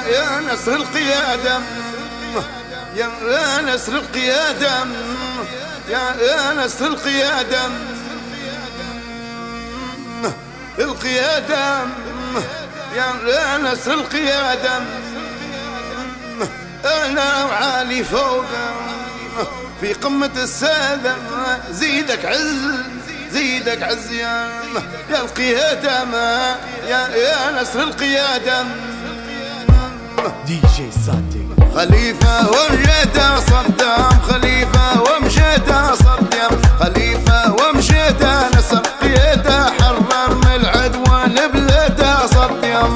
يا نسر القيادة، يا نسر القيادة، يا نسر القيادة، القيادة يا نسر القيادة. أنا وعالي فوق في قمة السادة، زيدك عز زيدك عز يا القيادة، يا نسر القيادة. دي جي صادق خليفة ومشيته صدام، خليفة ومشيته صدام، خليفة ومشيته نسر قيادة، حرر من العدوان بلاده صدام.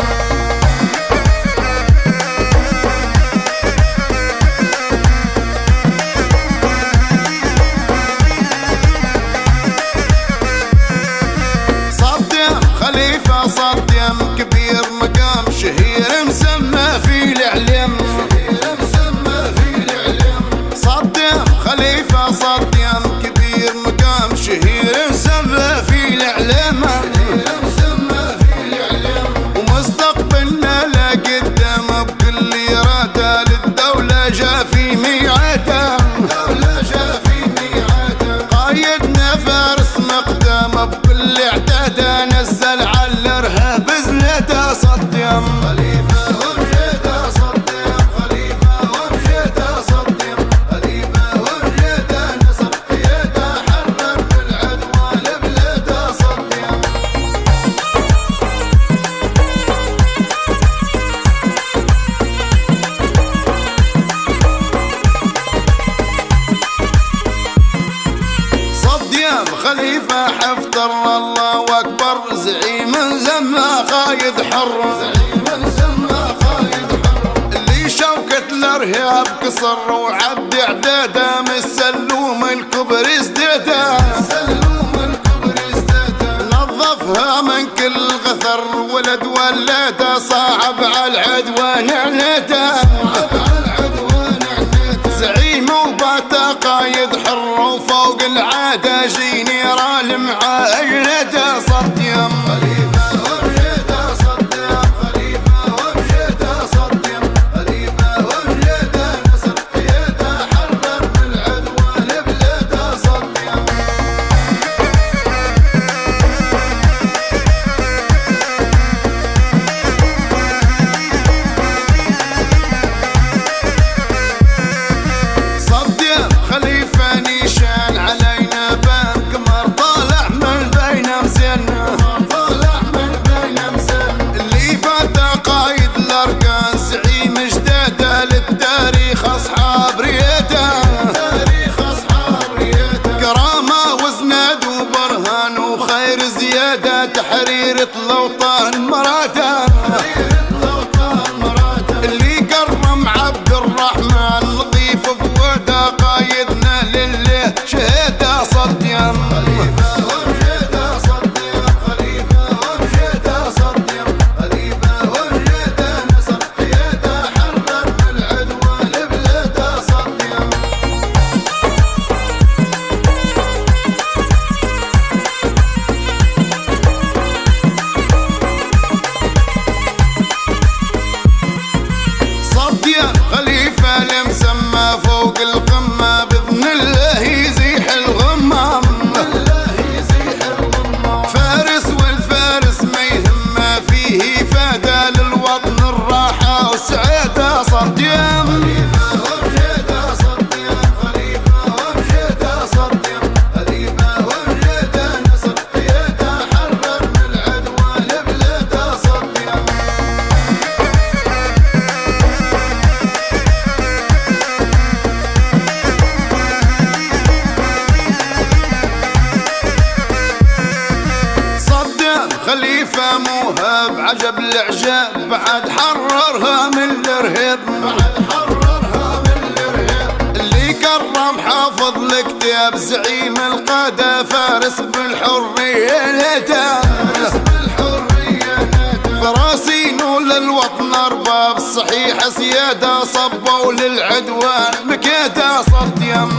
خليفة صدام كبير مقام شهير مسمى في الإعلام، صدام خليفة صدام كبير مقام شهير مسمى في الإعلام، ومستقبلنا لقدام بكل إرادة للدولة جا في ميعاده، قايدنا فارس مقدام بكل اعتاده، نزل على الارهاب زلته صدام. خليفة ومشيته صدام، خليفة ومشيته صدام، خليفة ومشيته نسر قيادة، حرر من العدوان بلاده صدام. صدام خليفة حفتر الله أكبر، زعيم زما قايد حر، اللي شوكة الارهاب كسر وعد اعداده، من السلوم الكبر ازداده، نظفها من كل غثر ولد ولاده، صعب على العدوان عناده، زعيم وباتا قايد حر وفوق العاده، جنرال مع اجنده صدام. خليفة ومشيته صدام، خليفة ومشيته صدام، خليفة ومشيته نسر قيادة، حرر من العدوان بلاده صدام. صدام خليفة نيشان علينا بان، قمر طالع من بين مزينا، اللي بادا قايد الاركان، زعيم جداده للتاريخ اصحاب رياده، كرامة وزناد وبرهان وخير زياده، تحرير الاوطان مراده، اللي كرم عبد الرحمن لطيف فؤاده، قايدنا لله شهاده صدام. خليفة ومشيته صدام، خليفة ومشيته صدام، خليفة ومشيته نسر قيادة، حرر من العدوان بلاده صدام. صدام خليفة المسمى فوق القمة، بإذن الله يزيح الغمام، فارس والفارس ما يهمه فيه إفادة، للوطن الراحة والسعادة صدام. خليفة ومشيته صدام، خليفة ومشيته صدام، خليفة ومشيته نسر قيادة، حرر من العدوان بلاده صدام. صدام خليفة موهب عجب الإعجاب، بعد حررها من الإرهاب، اللي كرم حافظ الكتاب، زعيم القادة فارس بالحرية نادى، فراسين للوطن أرباب، صحيح سيادة صبوا للعدوان مكيدة صدام.